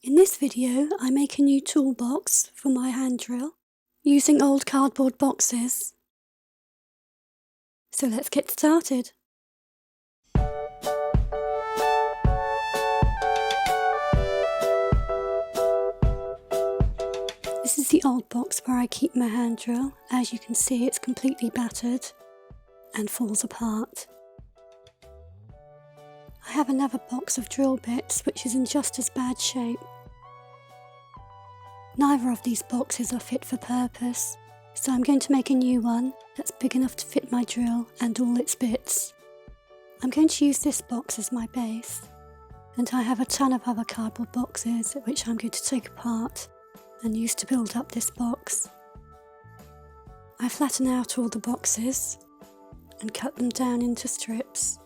In this video, I make a new toolbox for my hand drill using old cardboard boxes. So let's get started. This is the old box where I keep my hand drill. As you can see, it's completely battered and falls apart. I have another box of drill bits which is in just as bad shape. Neither of these boxes are fit for purpose, so I'm going to make a new one that's big enough to fit my drill and all its bits. I'm going to use this box as my base, and I have a ton of other cardboard boxes which I'm going to take apart and use to build up this box. I flatten out all the boxes and cut them down into strips.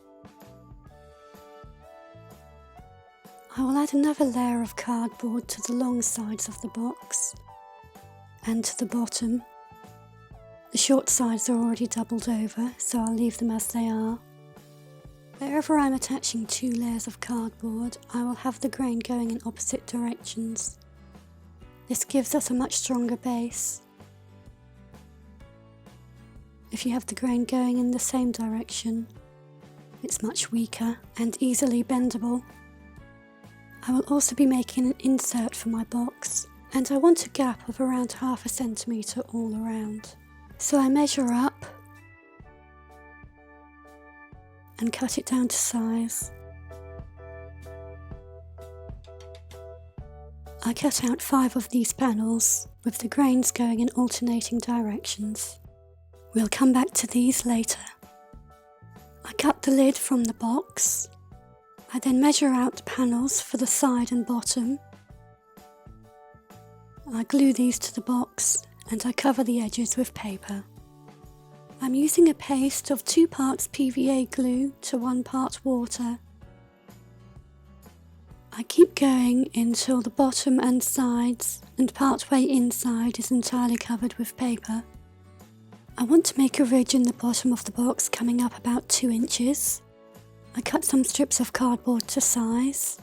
I will add another layer of cardboard to the long sides of the box and to the bottom. The short sides are already doubled over, so I'll leave them as they are. Wherever I'm attaching 2 layers of cardboard, I will have the grain going in opposite directions. This gives us a much stronger base. If you have the grain going in the same direction, it's much weaker and easily bendable. I will also be making an insert for my box, and I want a gap of around ½ centimetre all around. So I measure up and cut it down to size. I cut out 5 of these panels with the grains going in alternating directions. We'll come back to these later. I cut the lid from the box. I then measure out the panels for the side and bottom. I glue these to the box and I cover the edges with paper. I'm using a paste of 2 parts PVA glue to 1 part water. I keep going until the bottom and sides and partway inside is entirely covered with paper. I want to make a ridge in the bottom of the box coming up about 2 inches. I cut some strips of cardboard to size,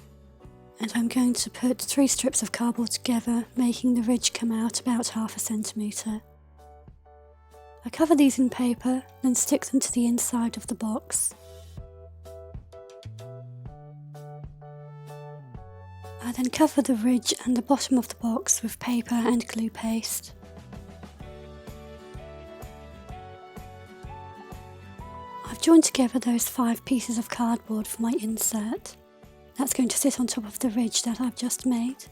and I'm going to put 3 strips of cardboard together, making the ridge come out about ½ centimetre. I cover these in paper, then stick them to the inside of the box. I then cover the ridge and the bottom of the box with paper and glue paste. I've joined together those 5 pieces of cardboard for my insert. That's going to sit on top of the ridge that I've just made.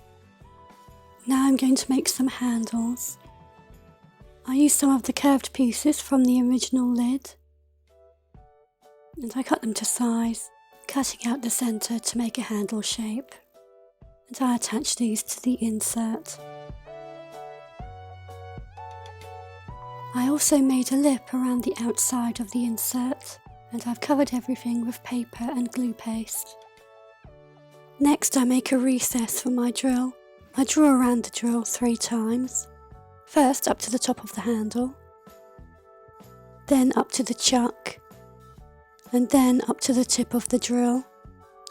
Now I'm going to make some handles. I used some of the curved pieces from the original lid, and I cut them to size, cutting out the centre to make a handle shape, and I attach these to the insert. I also made a lip around the outside of the insert, and I've covered everything with paper and glue paste. Next I make a recess for my drill. I draw around the drill 3 times, first up to the top of the handle, then up to the chuck, and then up to the tip of the drill.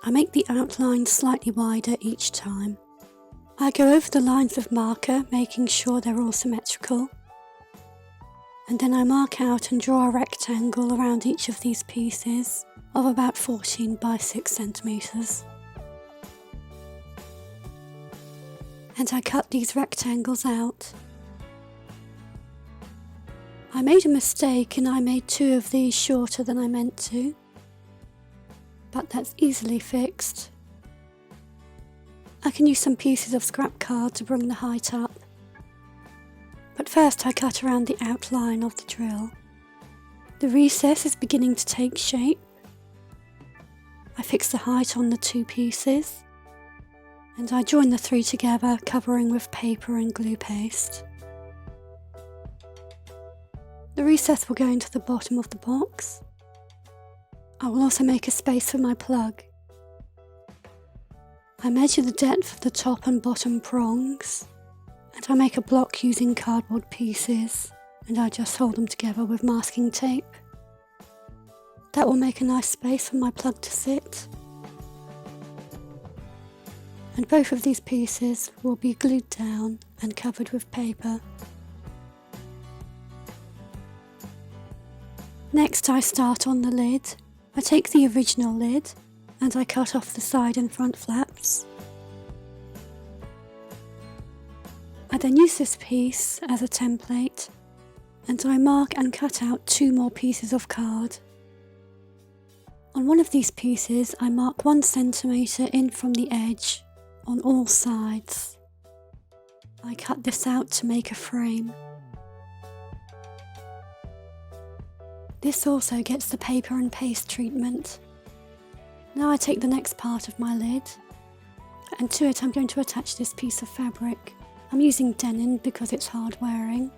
I make the outline slightly wider each time. I go over the lines with marker, making sure they're all symmetrical. And then I mark out and draw a rectangle around each of these pieces of about 14 by 6 centimetres. And I cut these rectangles out. I made a mistake and I made 2 of these shorter than I meant to, but that's easily fixed. I can use some pieces of scrap card to bring the height up. But first I cut around the outline of the drill. The recess is beginning to take shape. I fix the height on the 2 pieces, and I join the 3 together, covering with paper and glue paste. The recess will go into the bottom of the box. I will also make a space for my plug. I measure the depth of the top and bottom prongs, and I make a block using cardboard pieces, and I just hold them together with masking tape. That will make a nice space for my plug to sit. and both of these pieces will be glued down and covered with paper. Next I start on the lid. I take the original lid and I cut off the side and front flaps. I then use this piece as a template and I mark and cut out 2 more pieces of card. On one of these pieces I mark 1 centimetre in from the edge on all sides. I cut this out to make a frame. This also gets the paper and paste treatment. Now I take the next part of my lid, and to it I'm going to attach this piece of fabric. I'm using denim because it's hard wearing.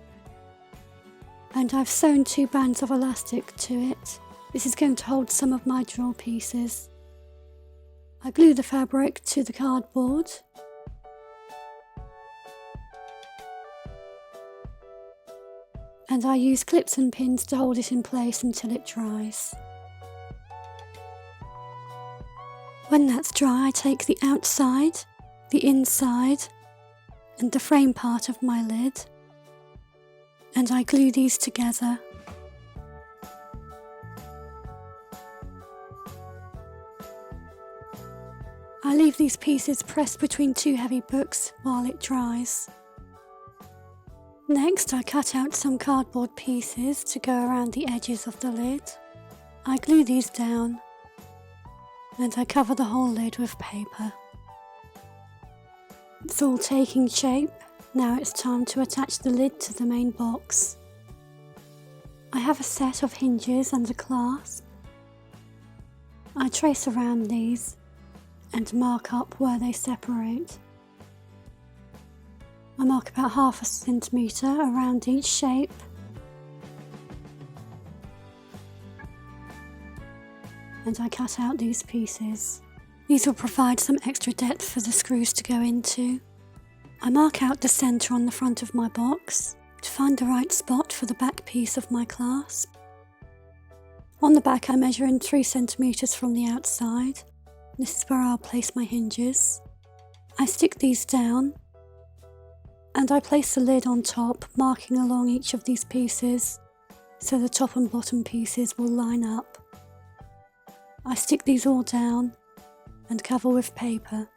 And I've sewn 2 bands of elastic to it. This is going to hold some of my drill pieces. I glue the fabric to the cardboard. And I use clips and pins to hold it in place until it dries. When that's dry, I take the outside, the inside, and the frame part of my lid, and I glue these together. I leave these pieces pressed between 2 heavy books while it dries. Next I cut out some cardboard pieces to go around the edges of the lid. I glue these down and I cover the whole lid with paper. It's all taking shape. Now it's time to attach the lid to the main box. I have a set of hinges and a clasp. I trace around these and mark up where they separate. I mark about 1/2 centimetre around each shape. And I cut out these pieces. These will provide some extra depth for the screws to go into. I mark out the centre on the front of my box to find the right spot for the back piece of my clasp. On the back I measure in 3 centimetres from the outside. This is where I'll place my hinges. I stick these down and I place the lid on top, marking along each of these pieces so the top and bottom pieces will line up. I stick these all down and cover with paper.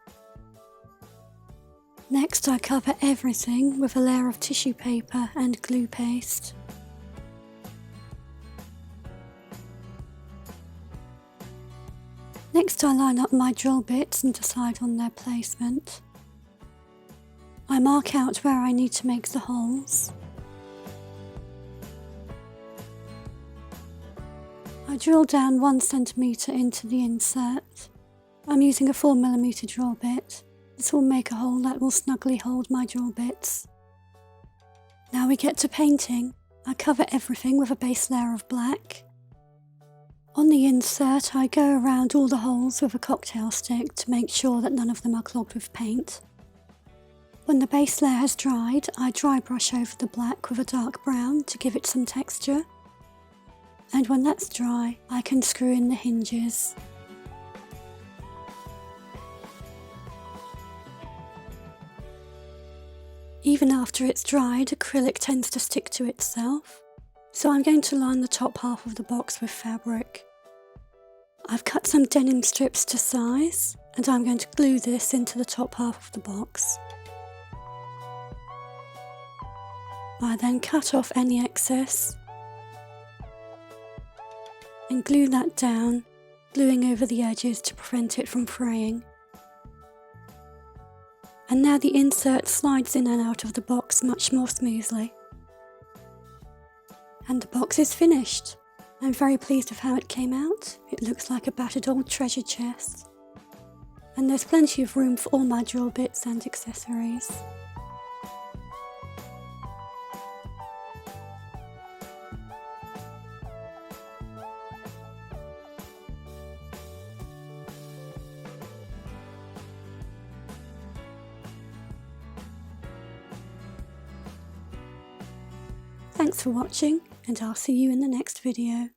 Next I cover everything with a layer of tissue paper and glue paste. Next I line up my drill bits and decide on their placement. I mark out where I need to make the holes. I drill down 1 centimetre into the insert. I'm using a 4mm drill bit. This will make a hole that will snugly hold my drill bits. Now we get to painting. I cover everything with a base layer of black. On the insert I go around all the holes with a cocktail stick to make sure that none of them are clogged with paint. When the base layer has dried, I dry brush over the black with a dark brown to give it some texture. And when that's dry, I can screw in the hinges. Even after it's dried, acrylic tends to stick to itself, so I'm going to line the top half of the box with fabric. I've cut some denim strips to size, and I'm going to glue this into the top half of the box. I then cut off any excess and glue that down, gluing over the edges to prevent it from fraying. And now the insert slides in and out of the box much more smoothly. And the box is finished. I'm very pleased with how it came out. It looks like a battered old treasure chest. And there's plenty of room for all my drill bits and accessories. Thanks for watching, and I'll see you in the next video.